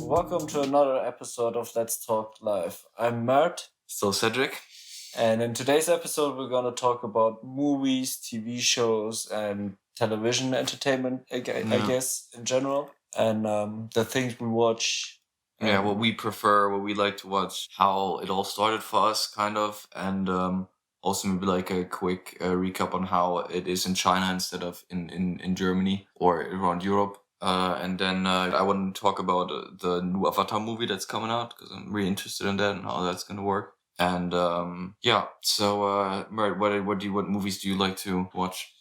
welcome to another episode of Let's Talk Live. I'm Mert. Still Cedric. And in today's episode, we're going to talk about movies, TV shows, and television entertainment, I guess, in general. And the things we watch. Yeah, what we prefer, what we like to watch, how it all started for us, kind of. And also maybe like a quick recap on how it is in China instead of in Germany or around Europe. And then I want to talk about the new Avatar movie that's coming out because I'm really interested in that and how that's going to work. And so Mert, what movies do you like to watch?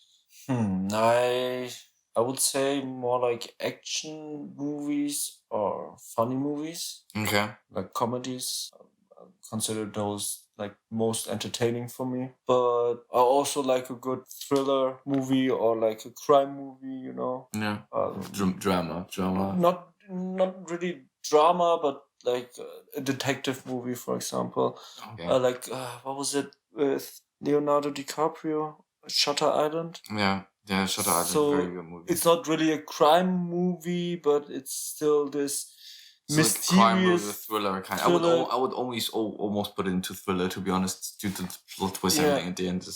I would say more like action movies or funny movies. Okay. Like comedies. I consider those like most entertaining for me. But I also like a good thriller movie or like a crime movie, you know. Yeah. Drama. Not really drama, but like a detective movie, for example. Okay. What was it with Leonardo DiCaprio? Shutter Island. Yeah, Shutter Island, So very good movie. it's not really a crime movie, but it's still this It's like a crime movie, mysterious thriller kind. thriller. I would almost put it into thriller, to be honest, due to the plot twist and Yeah. everything at the end.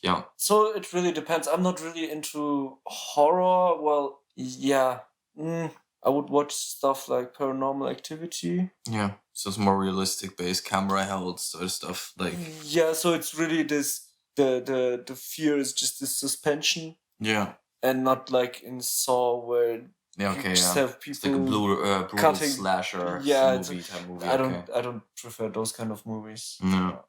Yeah. So it really depends. I'm not really into horror. Well, yeah. I would watch stuff like Paranormal Activity. Yeah. So it's more realistic based, camera held sort of stuff. Like Yeah, so it's really this the fear is just this suspension yeah. and not like in Saw where Yeah, you okay, just yeah. have It's like a people brutal cutting. slasher Yeah, it's type movie. I Okay. don't prefer those kind of movies. No.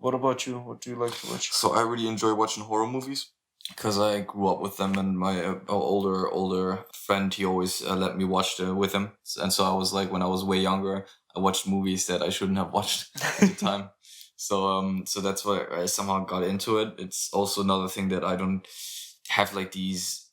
What about you? What do you like to watch? So I really enjoy watching horror movies because I grew up with them, and my older friend, he always let me watch with him, and so I was like, when I was way younger, I watched movies that I shouldn't have watched at the time. So that's why I somehow got into it. It's also another thing that I don't have like these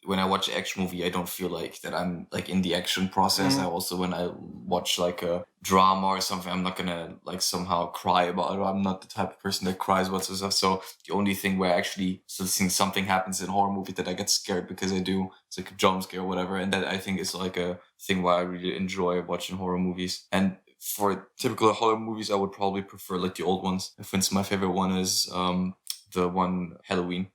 when I watch an action movie, I don't feel like that I'm like in the action process. I also, when I watch like a drama or something, I'm not gonna like somehow cry about it. I'm not the type of person that cries about stuff. So the only thing where I actually seeing something happens in a horror movie that I get scared because I do, it's like a jump scare or whatever. And that I think is like a thing where I really enjoy watching horror movies. And for typical horror movies, I would probably prefer like the old ones. For instance, my favorite one is the one Halloween.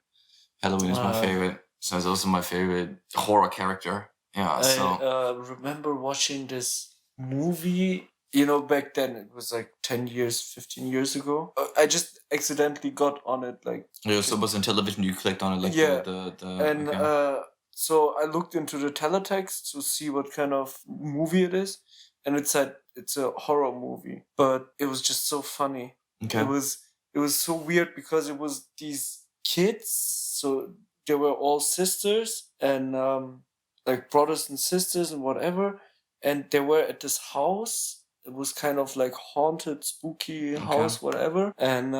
Halloween is my favorite. So it's also my favorite horror character. Yeah, so I remember watching this movie. You know, back then it was like 10 years, 15 years ago. I just accidentally got on it. Like yeah, so it was on television. You clicked on it, like Yeah. the And okay. so I looked into the teletext to see what kind of movie it is, and it said it's a horror movie. But it was just so funny. Okay. It was so weird because it was these kids. So they were all sisters and like brothers and sisters and whatever, and they were at this house. It was kind of like haunted, spooky house, whatever. And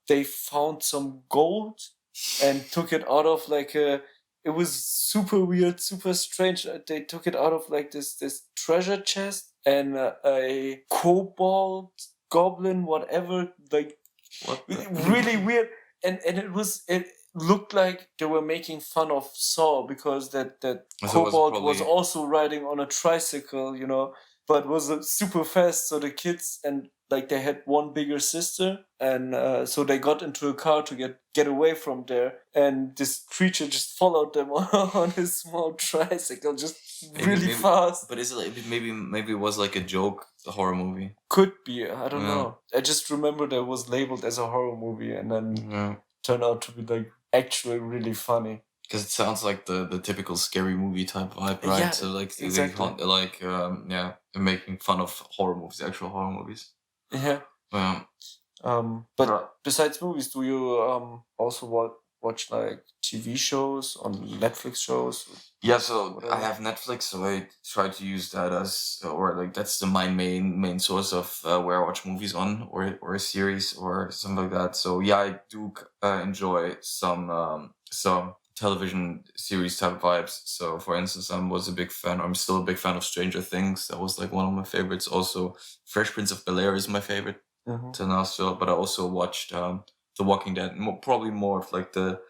they found some gold and took it out of like a. It was super weird, super strange. They took it out of like this treasure chest, and a kobold goblin, whatever, like What the- really weird. And it looked like they were making fun of Saw because that So it was kobold was probably- also riding on a tricycle, you know, but was super fast. So the kids, and like they had one bigger sister, and so they got into a car to get away from there, and this creature just followed them on his small tricycle, just really fast. But is it like, maybe it was like a joke, a horror movie? Could be, I don't Yeah. know. I just remember that it was labeled as a horror movie, and then Yeah. turned out to be like actually really funny. Because it sounds like the typical scary movie type vibe, right? Yeah, So like exactly. they're making fun of horror movies, actual horror movies. Yeah. Yeah. But Right. besides movies, do you also watch like TV shows on Netflix shows? Yeah, so Whatever. I have Netflix, so I try to use that as, or like that's my main source of where I watch movies on, or a series or something like that. So yeah, I do enjoy some television series type vibes. So for instance, I'm still a big fan of Stranger Things. That was like one of my favorites. Also, Fresh Prince of Bel-Air is my favorite till now still. But I also watched The Walking Dead, probably more of like the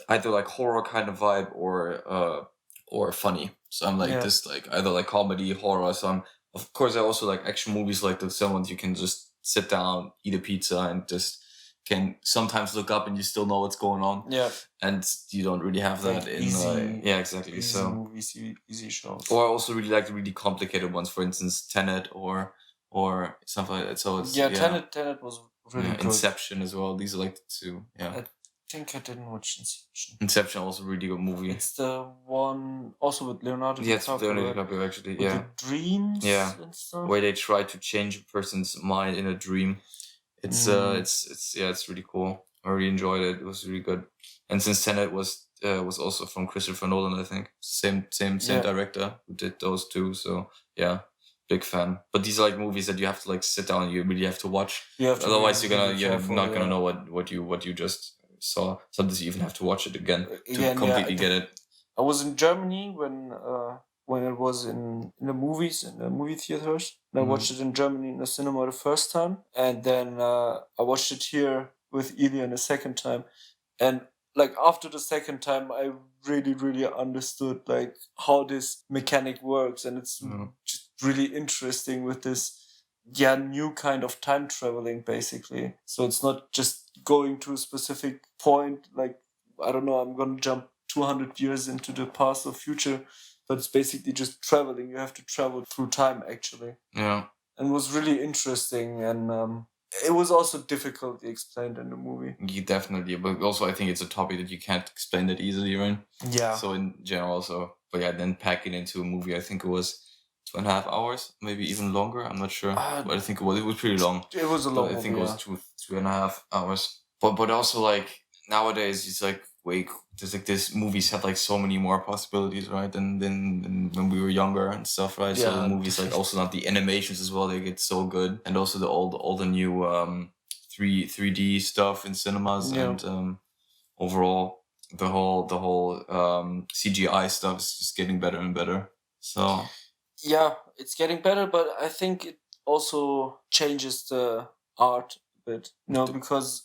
either like horror kind of vibe or funny So I'm like this like either like comedy, horror. So I'm of course I also like action movies like the some ones you can just sit down, eat a pizza, and just can sometimes look up and you still know what's going on. Yeah. And you don't really have that in easy, exactly. easy So movies, easy shows. or I also really like the really complicated ones, for instance, Tenet or something like that. So it's Tenet was really good. Inception as well. These are like the two. Yeah. I think I didn't watch Inception. Inception also a really good movie. It's the one also with Leonardo DiCaprio. Yeah, it's with Leonardo DiCaprio actually. With the dreams and stuff. Where they try to change a person's mind in a dream. It's it's really cool. I really enjoyed it. It was really good. And since Tenet was also from Christopher Nolan, I think same director who did those two. So yeah, big fan. But these are like movies that you have to like sit down and you really have to watch. Otherwise, you're not gonna know what you just saw. Sometimes you even have to watch it again to completely get it. I was in Germany when it was in the movies, in the movie theaters. And I watched it in Germany in the cinema the first time. And then I watched it here with Ilian a second time. And like after the second time, I really, really understood like how this mechanic works. And it's just really interesting with this new kind of time traveling, basically. So it's not just going to a specific point, like, I don't know, I'm going to jump 200 years into the past or future, but it's basically just traveling. You have to travel through time, actually. Yeah. And it was really interesting, and it was also difficultly explained in the movie. Yeah, definitely, but also I think it's a topic that you can't explain that easily, right? Yeah. So in general also, but yeah, then pack it into a movie, I think it was 2.5 hours, maybe even longer. I'm not sure, but I think it was pretty long. It was a long movie, I think it was 2.5 hours. But also like nowadays, it's like there's like this movies have like so many more possibilities, right? Than when we were younger and stuff, right? Yeah. So the movies like also not the animations as well, they get so good, and also all the new 3D stuff in cinemas and overall the whole CGI stuff is just getting better and better. So yeah, it's getting better, but I think it also changes the art a bit, because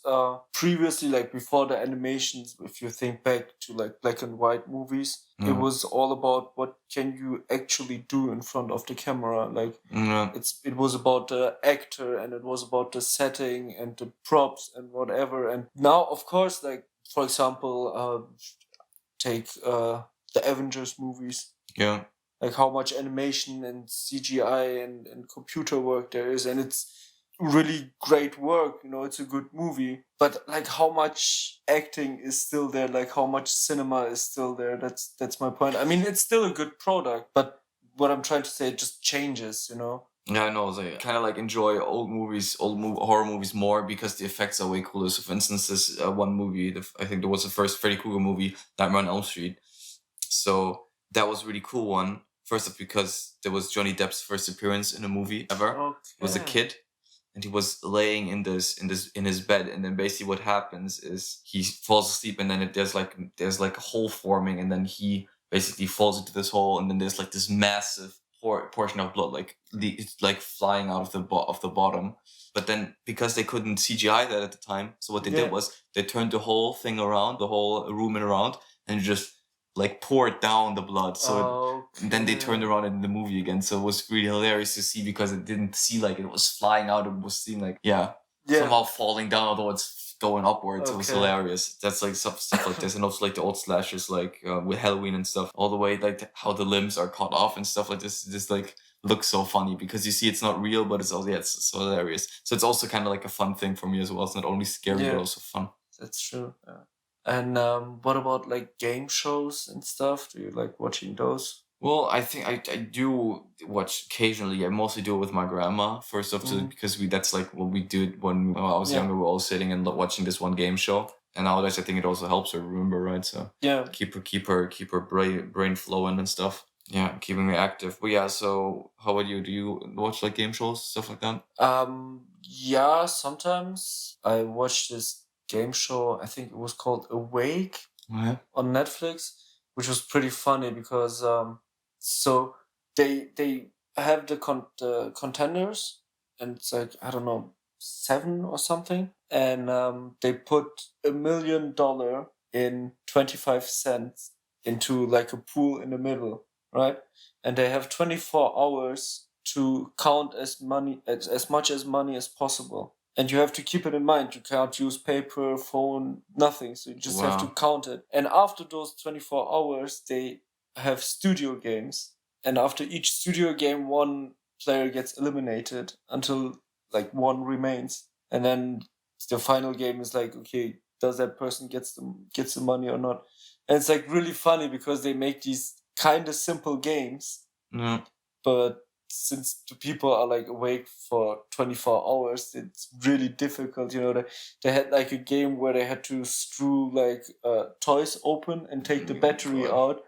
previously, like before the animations, if you think back to like black and white movies, it was all about what can you actually do in front of the camera. Like it was about the actor, and it was about the setting and the props and whatever. And now, of course, like for example, take the Avengers movies. Yeah. Like how much animation and CGI and computer work there is, and it's really great work, it's a good movie, but like how much acting is still there, like how much cinema is still there. That's my point. I mean, it's still a good product, but what I'm trying to say, it just changes. Yeah, I know. I kind of like enjoy old horror movies more because the effects are way cooler. So, for instance, this one movie, I think there was the first Freddy Krueger movie, Nightmare on Elm Street. So that was a really cool one. First off, because there was Johnny Depp's first appearance in a movie ever. Okay. He was a kid, and he was laying in his bed, and then basically what happens is he falls asleep, and then there's like a hole forming, and then he basically falls into this hole, and then there's like this massive portion of blood, it's like flying out of the bottom. But then because they couldn't CGI that at the time, so what they did was they turned the whole thing around, the whole room around, and just like poured down the blood. So and then they turned around in the movie again. So it was really hilarious to see because it didn't see like it was flying out. It was seeing like somehow falling down, although it's going upwards. It was hilarious. That's like stuff like this, and also like the old slashers, like with Halloween and stuff. All the way like how the limbs are cut off and stuff like this. Just like looks so funny because you see it's not real, but it's also it's so hilarious. So it's also kind of like a fun thing for me as well. It's not only scary but also fun. That's true. And what about like game shows and stuff? Do you like watching those? Well, I think I do watch occasionally. I mostly do it with my grandma first off, because that's like what we did when I was younger. We were all sitting and watching this one game show. And nowadays, I think it also helps her remember, right? So keep her brain flowing and stuff. Yeah, keeping me active. But yeah, so how about you? Do you watch like game shows, stuff like that? Yeah, sometimes I watch this game show. I think it was called Awake on Netflix, which was pretty funny because so they have the contenders, and it's like, I don't know, 7 or something, and they put $1 million in 25 cents into like a pool in the middle, right? And they have 24 hours to count as much as money as possible. And you have to keep it in mind. You can't use paper, phone, nothing. So you just have to Wow. count it. And after those 24 hours, they have studio games. And after each studio game, one player gets eliminated until like one remains. And then the final game is like, okay, does that person gets the money or not? And it's like really funny because they make these kind of simple games, Yeah. but since the people are like awake for 24 hours, it's really difficult. You know, they had like a game where they had to screw like toys open and take the battery out.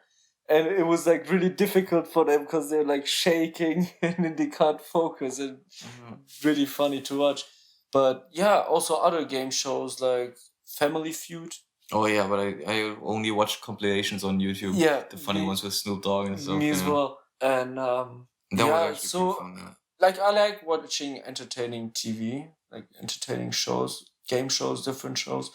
And it was like really difficult for them because they're like shaking and then they can't focus. And really funny to watch. But yeah, also other game shows like Family Feud. Oh yeah, but I only watch compilations on YouTube. Yeah, The funny ones with Snoop Dogg and stuff. me as well. And That yeah, was actually so pretty fun. Yeah. like I like watching entertaining TV, like entertaining shows, game shows, different shows,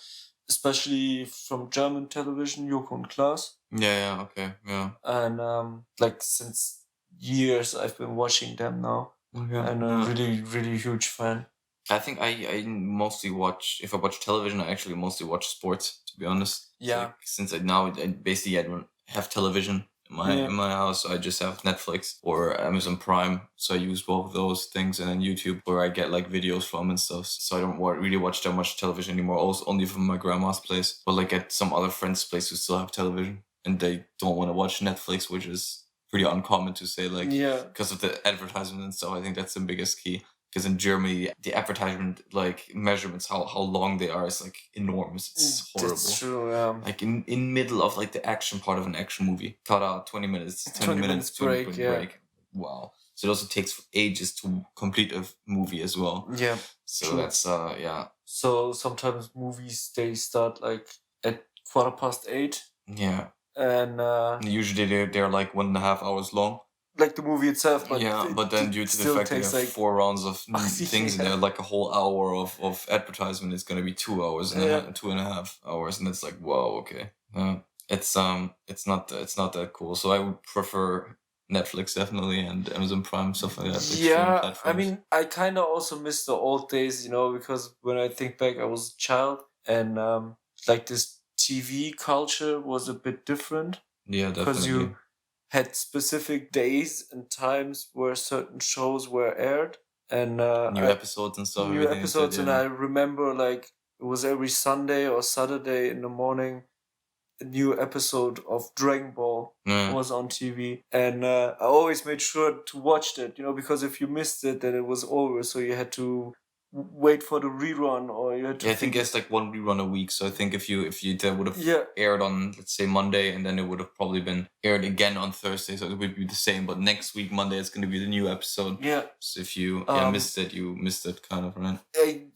especially from German television, Joko and Klaas. Yeah, okay, yeah. And like since years I've been watching them now. Okay. And a really, really huge fan. I think I mostly watch, if I watch television, I actually mostly watch sports, to be honest. Yeah. Like, since I don't have television in my house, so I just have Netflix or Amazon Prime. So I use both of those things, and then YouTube, where I get like videos from and stuff. So I don't really watch that much television anymore. Also, only from my grandma's place, but like at some other friend's place who still have television, and they don't want to watch Netflix, which is pretty uncommon to say, like, because of the advertisement and stuff. I think that's the biggest key. Because in Germany, the advertisement like measurements, how long they are, is like enormous. It's horrible. That's true. Yeah. Like in middle of like the action part of an action movie, cut out 20 minutes, 20 minutes break. break. Wow. So it also takes ages to complete a movie as well. Yeah. So true. that's yeah. So sometimes movies they start like at 8:15. Yeah. And usually they're like 1.5 hours long. Like the movie itself, but yeah, but then due to the fact that they have like 4 rounds of things and they're like a whole hour of advertisement, it's gonna be 2 hours and 2.5 hours, and it's like, wow, okay. It's not that cool. So I would prefer Netflix definitely and Amazon Prime, stuff like that. Like yeah, I mean, I kind of also miss the old days, you know, because when I think back, I was a child, and like this TV culture was a bit different. Yeah, definitely. Because you had specific days and times where certain shows were aired, and new episodes and stuff. New episodes, and I remember like it was every Sunday or Saturday in the morning. A new episode of Dragon Ball was on TV, and I always made sure to watch that, you know, because if you missed it, then it was over. So you had to wait for the rerun, or you had to. Yeah, I think it's like one rerun a week. So I think if that would have aired on, let's say, Monday, and then it would have probably been aired again on Thursday, so it would be the same. But next week Monday it's going to be the new episode. Yeah. So if you missed it, you missed it, kind of, right?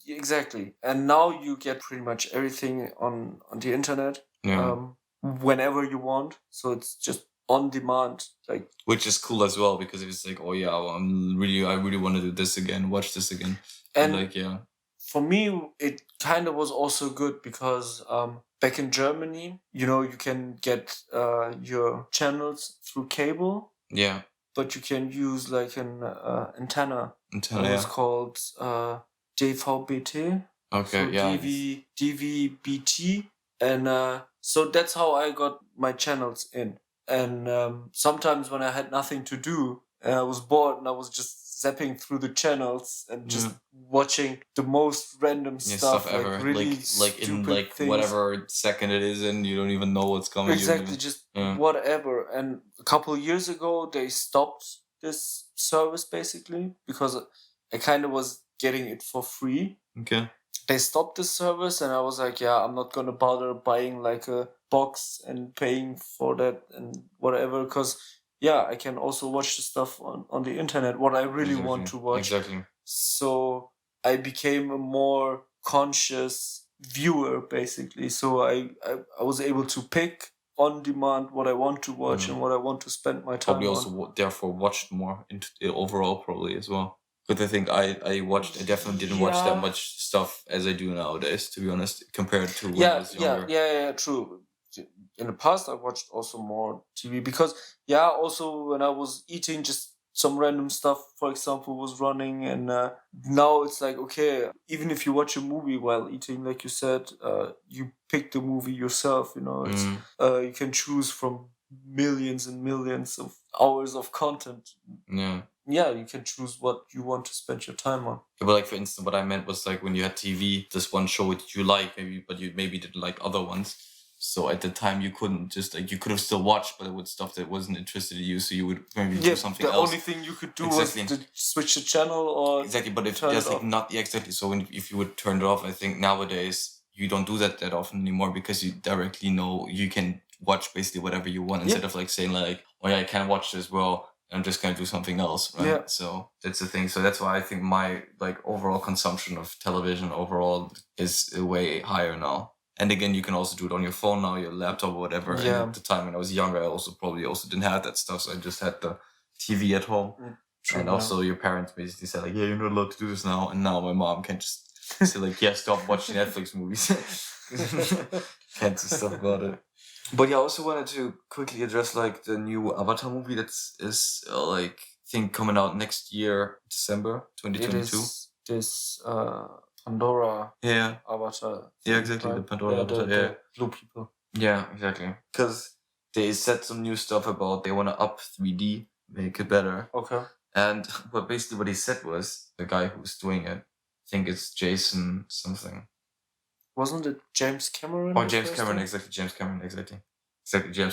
Exactly. And now you get pretty much everything on the internet. Yeah. Whenever you want. So it's just on demand, like, which is cool as well, because it's like, oh yeah, well, I really want to do this again, watch this again. And like, yeah, for me it kind of was also good because back in Germany, you know, you can get your channels through cable, yeah, but you can use like an antenna. It yeah. was called DVB-T. Okay, so yeah, DVB-T, and so that's how I got my channels in. And sometimes when I had nothing to do and I was bored and I was just zapping through the channels and just watching the most random stuff ever, like really like in like things. Whatever second it is in, you don't even know what's coming. Exactly, just whatever. And a couple of years ago they stopped this service basically because I kind of was getting it for free. Okay. They stopped the service, and I was like, yeah, I'm not gonna bother buying like a box and paying for that and whatever, because yeah, I can also watch the stuff on the internet, what I really want to watch. Exactly. So I became a more conscious viewer basically. So I was able to pick on demand what I want to watch and what I want to spend my time probably on. Also therefore watched more overall probably as well. But I think I definitely didn't watch that much stuff as I do nowadays, to be honest, compared to when I was younger. Yeah, true. in the past I watched also more TV because also when I was eating, just some random stuff, for example, was running, and now it's like, okay, even if you watch a movie while eating, like you said, you pick the movie yourself. It's you can choose from millions and millions of hours of content. Yeah, you can choose what you want to spend your time on. but like for instance, what I meant was like when you had TV, this one show that you like, but you maybe didn't like other ones. So at the time you couldn't just like, you could have still watched, but it was stuff that wasn't interested in you, so you would maybe do something else. The only thing you could do was to switch the channel or exactly. But if there's like not exactly, so if you would turn it off, I think nowadays you don't do that often anymore because you directly know you can watch basically whatever you want instead of like saying like, oh yeah, I can't watch this. Well, I'm just gonna do something else, right? Yeah. So that's the thing. So that's why I think my like overall consumption of television overall is way higher now. And again, you can also do it on your phone now, your laptop or whatever. Yeah. And at the time when I was younger, I also probably didn't have that stuff, so I just had the TV at home. True, and also your parents basically said like, yeah, you're not allowed to do this now. And now my mom can just say like, yeah, stop watching Netflix movies. Can't do stuff about it. But yeah, I also wanted to quickly address like the new Avatar movie is like I think coming out next year, December 2022. It is this Pandora Avatar. Yeah, exactly. Right? The Pandora Avatar. The blue people. Yeah, exactly. Because they said some new stuff about they want to up 3D, make it better. Okay. And basically what he said was the guy who's doing it, I think it's Jason something. Wasn't it James Cameron? Oh, James Cameron, exactly. James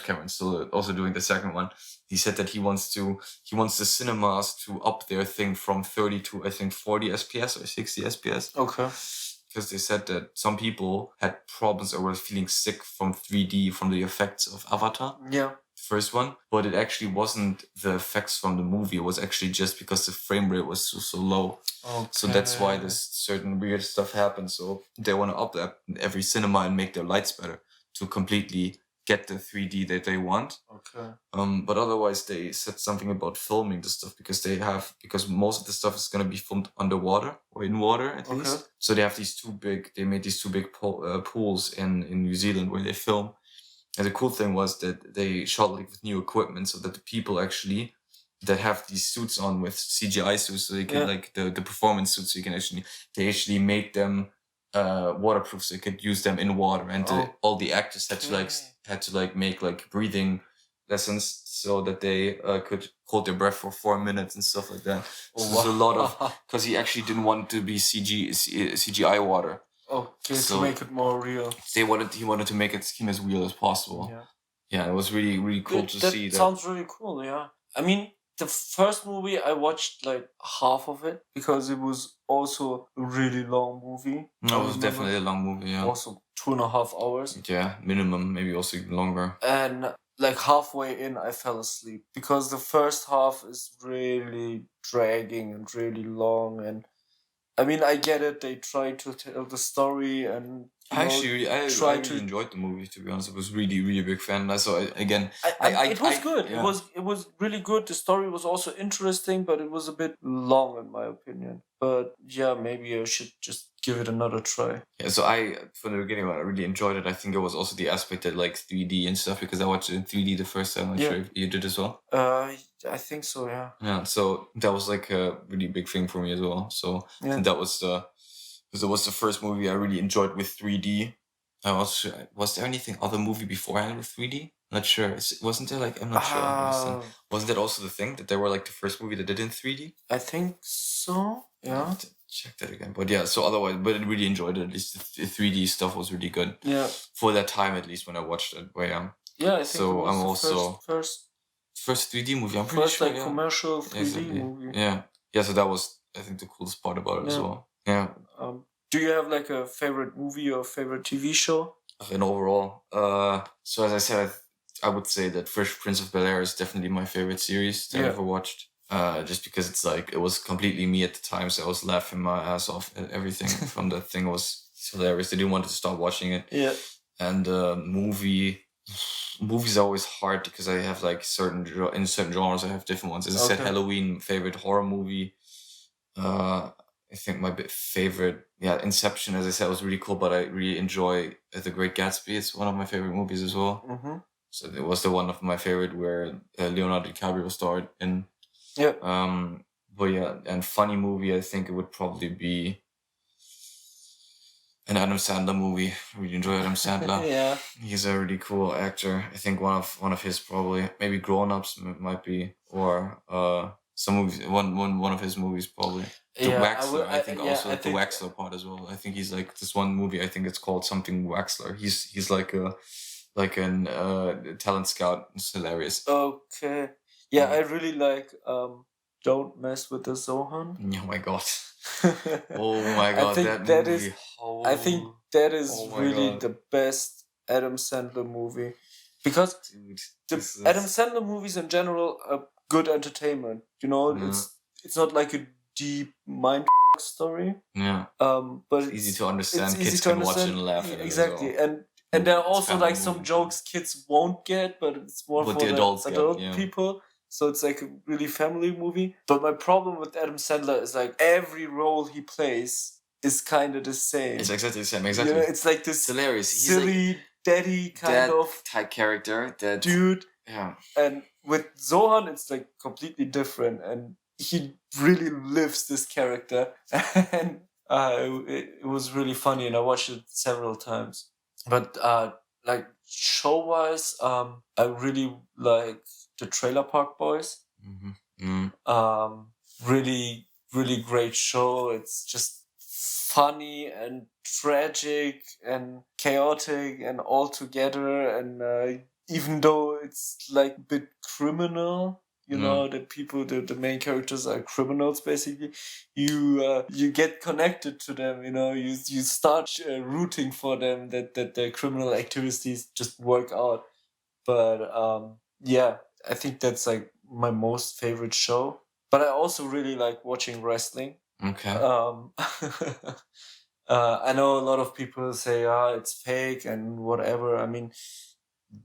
Cameron, still also doing the second one. He said that he wants the cinemas to up their thing from 30 to I think 40 SPS or 60 SPS. Okay. Because they said that some people had problems or were feeling sick from 3D, from the effects of Avatar. Yeah. First one, but it actually wasn't the effects from the movie. It was actually just because the frame rate was so low. Okay. So that's why this certain weird stuff happens. So they want to up that in every cinema and make their lights better to completely get the 3D that they want. Okay. But otherwise they said something about filming the stuff because most of the stuff is going to be filmed underwater or in water at least. So they have they made these two big pools in New Zealand where they film. And the cool thing was that they shot like with new equipment so that the people actually that have these suits on with CGI suits, so they can like the performance suits, so you can they actually made them waterproof, so you could use them in water. And all the actors had to make like breathing lessons so that they could hold their breath for 4 minutes and stuff like that. So there's a lot of, because he actually didn't want to be CGI water. Okay, so to make it more real. He wanted to make it seem as real as possible. Yeah, it was really, really cool to see that. Sounds really cool, yeah. I mean, the first movie I watched like half of it because it was also a really long movie. No, it was definitely a long movie, yeah. Also 2.5 hours. Yeah, minimum, maybe also even longer. And like halfway in, I fell asleep because the first half is really dragging and really long. And I mean, I get it. They try to tell the story and I really enjoyed the movie, to be honest. I was really, really big fan. I saw it again. It was good. Yeah. It was really good. The story was also interesting, but it was a bit long in my opinion. But yeah, maybe I should just give it another try. Yeah, so from the beginning, I really enjoyed it. I think it was also the aspect that like 3D and stuff, because I watched it in 3D the first time. I'm sure you did as well. I think so, yeah. Yeah, so that was like a really big thing for me as well. So I think that was because it was the first movie I really enjoyed with 3D. Was there anything other movie beforehand with 3D? Not sure. Wasn't there like, I'm not sure. Wasn't that also the thing that they were like the first movie that did in 3D? I think so. Yeah. Check that again. But yeah, so otherwise, but I really enjoyed it. At least the 3D stuff was really good. Yeah. For that time, at least when I watched it. But yeah. Yeah, I think so it was I'm also first 3D movie. I'm pretty sure. First commercial 3D movie. Yeah. Yeah. So that was, I think, the coolest part about it as well. Yeah. Do you have like a favorite movie or favorite TV show? And overall, so as I said, I would say that Fresh Prince of Bel-Air is definitely my favorite series that I ever watched. Just because it's like, it was completely me at the time, so I was laughing my ass off at everything from that thing. Was hilarious. I didn't want to stop watching it. Yeah. And movies are always hard because I have like certain genres I have different ones. As I said, Halloween, favorite horror movie. I think my favorite, Inception, as I said, was really cool, but I really enjoy The Great Gatsby. It's one of my favorite movies as well. Mm-hmm. So it was the one of my favorite where Leonardo DiCaprio starred in. Yeah. But yeah, and funny movie, I think it would probably be an Adam Sandler movie. I really enjoy Adam Sandler. Yeah. He's a really cool actor. I think one of his probably, maybe Grown Ups might be, or some movies, one of his movies probably. The Waxler, I think the Waxler part as well. I think he's like this one movie. I think it's called something Waxler. He's like an talent scout. It's hilarious. Okay. Yeah, I really like Don't Mess with the Zohan. Oh my god. Oh my god, that movie. I think that is really the best Adam Sandler movie. Because Adam Sandler movies in general are good entertainment. You know, it's not like a deep mind story. Yeah. But it's easy to understand. Kids can watch it and laugh at it. Exactly. And there are also like some jokes kids won't get, but it's more for the adult people. So it's like a really family movie. But my problem with Adam Sandler is like every role he plays is kind of the same. It's exactly the same. Exactly. You know, it's like this it's hilarious. Silly like daddy kind of type character. That dude. Yeah. And with Zohan, it's like completely different, and he really lives this character, and it was really funny, and I watched it several times. But like show-wise, I really like the Trailer Park Boys. Really, really great show. It's just funny and tragic and chaotic and all together. And even though it's like a bit criminal, you know, the main characters are criminals basically. You get connected to them. You know, you start rooting for them that their criminal activities just work out. But yeah, I think that's like my most favorite show. But I also really like watching wrestling. Okay. I know a lot of people say, it's fake and whatever. I mean,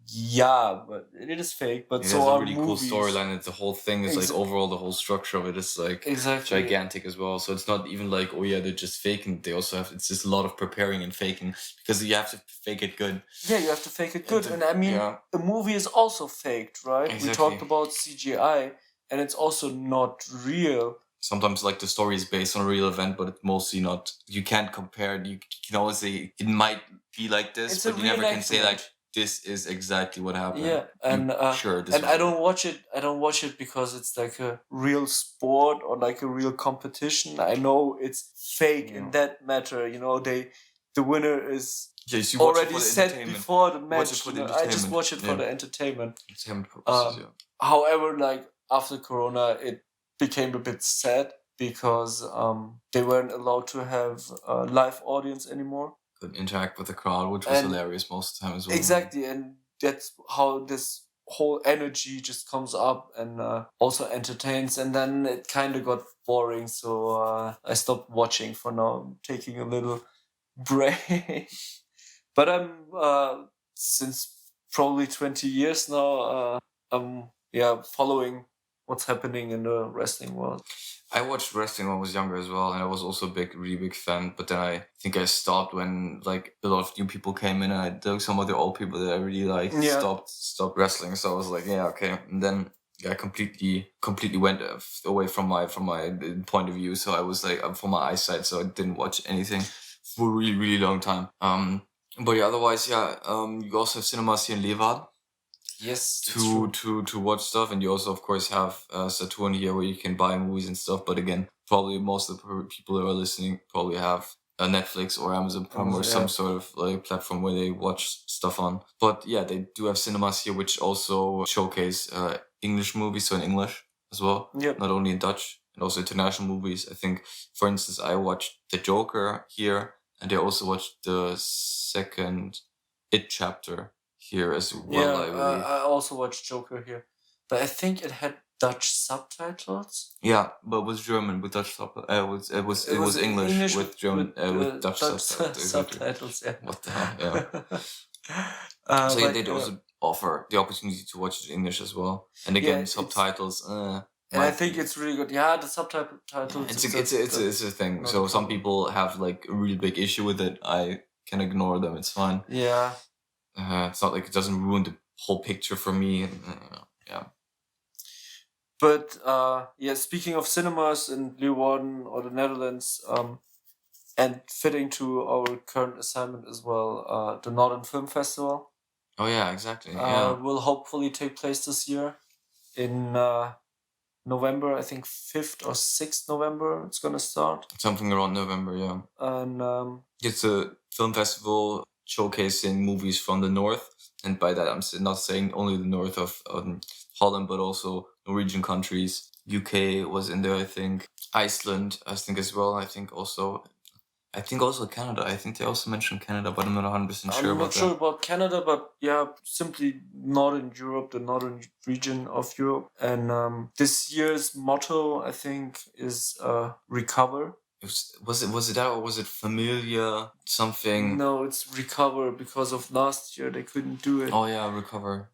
yeah, but it is fake. But so are really cool storyline. It's the whole thing is like overall the whole structure of it is like gigantic as well. So it's not even like they're just faking. They also have it's just a lot of preparing and faking because you have to fake it good. Yeah, you have to fake it good, and I mean a movie is also faked, right? Exactly. We talked about CGI, and it's also not real. Sometimes like the story is based on a real event, but it's mostly not. You can't compare it. You can always say it might be like this, but you never can say like this is exactly what happened. Yeah, and I don't watch it. I don't watch it because it's like a real sport or like a real competition. I know it's fake in that matter. You know, the winner is already set before the match. I just watch it for the entertainment. However, like after Corona, it became a bit sad because they weren't allowed to have a live audience anymore. Could interact with the crowd, which was hilarious most of the time as well. Exactly, and that's how this whole energy just comes up and also entertains, and then it kind of got boring, so I stopped watching for now. I'm taking a little break. But I'm, since probably 20 years now, I'm following what's happening in the wrestling world. I watched wrestling when I was younger as well, and I was also a really big fan. But then I think I stopped when like a lot of new people came in, and I dug some of the old people that I really liked stopped wrestling. So I was like, yeah, okay. And then I completely went away from my point of view. So I was like from my eyesight, so I didn't watch anything for a really really long time. But yeah, otherwise, you also have cinemas here in Leeuwarden. Yes, to watch stuff, and you also of course have Saturn here where you can buy movies and stuff. But again, probably most of the people that are listening probably have a Netflix or Amazon Prime or some sort of like platform where they watch stuff on. But yeah, they do have cinemas here which also showcase English movies, so in English as well, not only in Dutch, and also international movies. I think, for instance, I watched The Joker here, and I also watched the second It chapter here as well. I also watched Joker here, but I think it had Dutch subtitles. Yeah, but it was German with Dutch subtitles. It was English with German with Dutch subtitles. Yeah. What the hell? Yeah. So they also offer the opportunity to watch it in English as well, and again subtitles. And I think it's really good. Yeah, the subtitles. It's a thing. not So a some problem. people have like a really big issue with it. I can ignore them. It's fine. Yeah. It's not like it doesn't ruin the whole picture for me. Yeah. But yeah, speaking of cinemas in Leeuwarden or the Netherlands, and fitting to our current assignment as well, the Northern Film Festival. Oh yeah, exactly. Yeah. Will hopefully take place this year in November. I think 5th or 6th November. It's gonna start. Something around November. Yeah. And it's a film festival showcasing movies from the north, and by that I'm not saying only the north of Holland, but also Norwegian countries. UK was in there, I think. Iceland, I think as well. I think also Canada. I think they also mentioned Canada, but I'm not 100% sure I'm about not sure that. about Canada, but yeah, simply Northern Europe, the northern region of Europe. And this year's motto, I think, is recover. Was it that, or was it familiar something? No, it's recover because of last year they couldn't do it. Oh yeah, recover.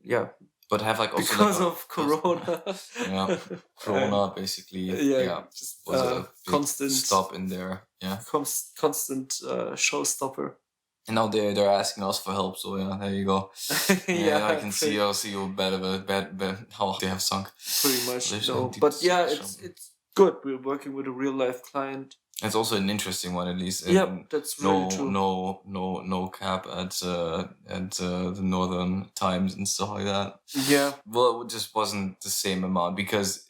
Yeah. But have like also because like of Corona. Yeah, Corona basically. Yeah, just was a big constant stop in there. Yeah, constant showstopper. and now they're asking us for help. So yeah, there you go. Yeah, I can see you bad how they have sunk. Pretty much. No, but yeah, it's good. We're working with a real life client. It's also an interesting one, at least. Yeah, that's really true. No cap at the Northern Times and stuff like that. Yeah. Well, it just wasn't the same amount because,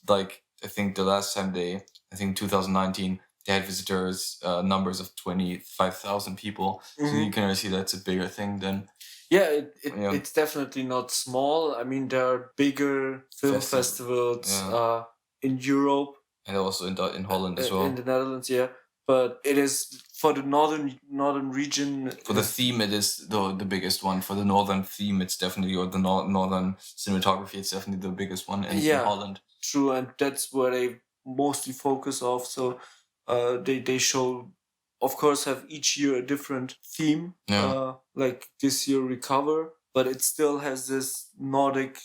like, I think the last time I think 2019, they had visitors numbers of 25,000 people. So you can really see that's a bigger thing than. Yeah, it's definitely not small. I mean, there are bigger film festivals in Europe. And also in Holland as well. In the Netherlands, yeah. But it is for the northern region. For the theme, it is the biggest one. For the northern theme, it's definitely, or the northern cinematography, it's definitely the biggest one in Holland. True, and that's where they mostly focus off. So they show, of course, have each year a different theme. Yeah. Like this year, recover, but it still has this Nordic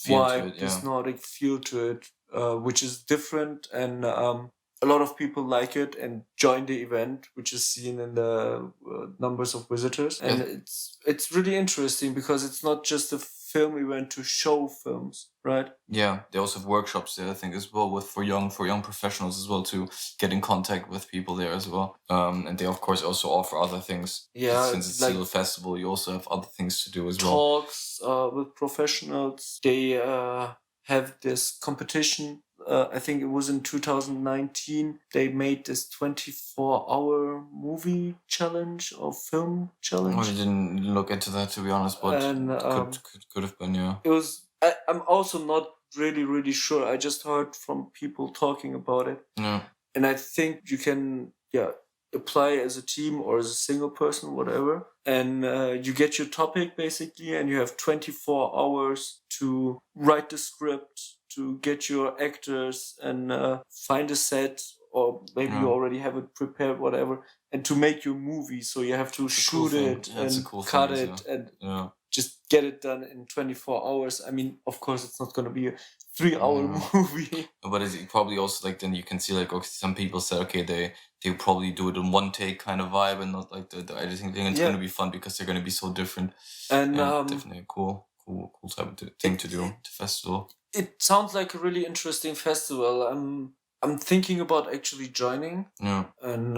vibe, this Nordic feel to it. Which is different, and a lot of people like it and join the event, which is seen in the numbers of visitors. And it's really interesting because it's not just a film event to show films, right? Yeah, they also have workshops there, I think, as well, for young professionals as well, to get in contact with people there as well. And they of course also offer other things. Yeah, since it's still a festival, you also have other things to do as well. Talks with professionals. They have this competition. I think it was in 2019. They made this 24-hour movie challenge or film challenge. I didn't look into that, to be honest, but could have been, yeah. It was. I'm also not really sure. I just heard from people talking about it. Yeah. And I think you can, apply as a team or as a single person, whatever. And you get your topic basically, and you have 24 hours to write the script, to get your actors and find a set, or maybe you already have it prepared, whatever, and to make your movie. So you have to shoot it and cut it and just get it done in 24 hours. I mean, of course, it's not going to be a 3-hour movie. But it's probably also like, then you can see like, okay, some people say, okay, they probably do it in one take kind of vibe and not like the editing thing. It's going to be fun because they're going to be so different. And definitely a cool type of thing to do to festival. It sounds like a really interesting festival. I'm thinking about actually joining. Yeah. And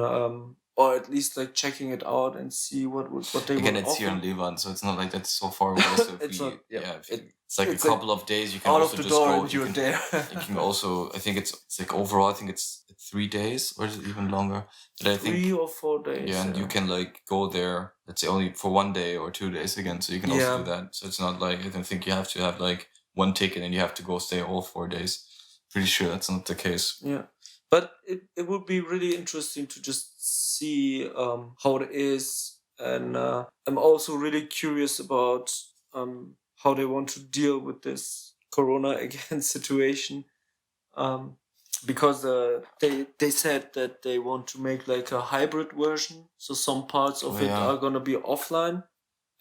or at least like checking it out and see what they again. It's here in Leeuwarden, so it's not like that's so far away. So it's like a couple of days. You can out also of the just door go. And you're there. You can also. I think it's like overall. I think it's 3 days, or is it even longer? But I think 3 or 4 days. Yeah, and you can like go there. Let's say only for 1 day or 2 days again. So you can also do that. So it's not like, I don't think you have to have like one ticket and you have to go stay all 4 days. Pretty sure that's not the case. Yeah. But it would be really interesting to just see how it is. And I'm also really curious about how they want to deal with this Corona again situation. Because they said that they want to make like a hybrid version. So some parts of it are going to be offline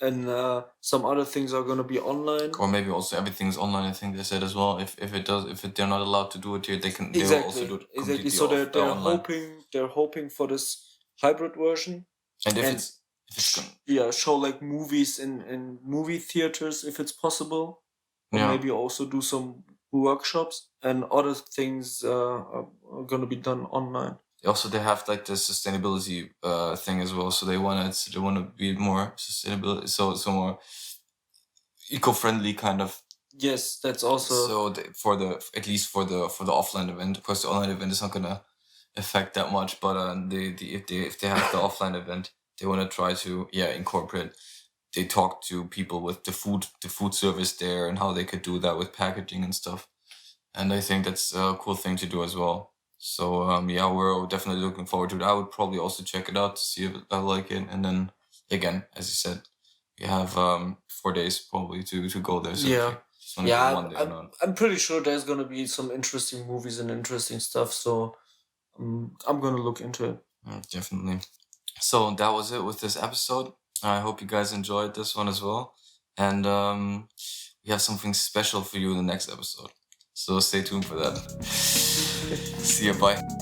and some other things are gonna be online. Or maybe also everything's online. I think they said as well. If they're not allowed to do it here, they will also do it Exactly. completely So they're online. hoping for this hybrid version, And if and it's gonna, yeah, show like movies in movie theaters if it's possible, or yeah. maybe also do some workshops, and other things are gonna be done online. Also, they have like the sustainability thing as well. So they want to be more sustainable, so more eco-friendly kind of. Yes, that's also. So for the at least for the offline event, of course, the online event is not gonna affect that much. But if they have the offline event, they want to try to incorporate. They talk to people with the food service there and how they could do that with packaging and stuff. And I think that's a cool thing to do as well. So we're definitely looking forward to it. I would probably also check it out to see if I like it. And then again, as you said, we have 4 days probably to go there. So Yeah. just wanna go one day or not. I'm pretty sure there's gonna be some interesting movies and interesting stuff. So I'm gonna look into it. Definitely. So that was it with this episode. I hope you guys enjoyed this one as well. And we have something special for you in the next episode. So stay tuned for that. See you, bye.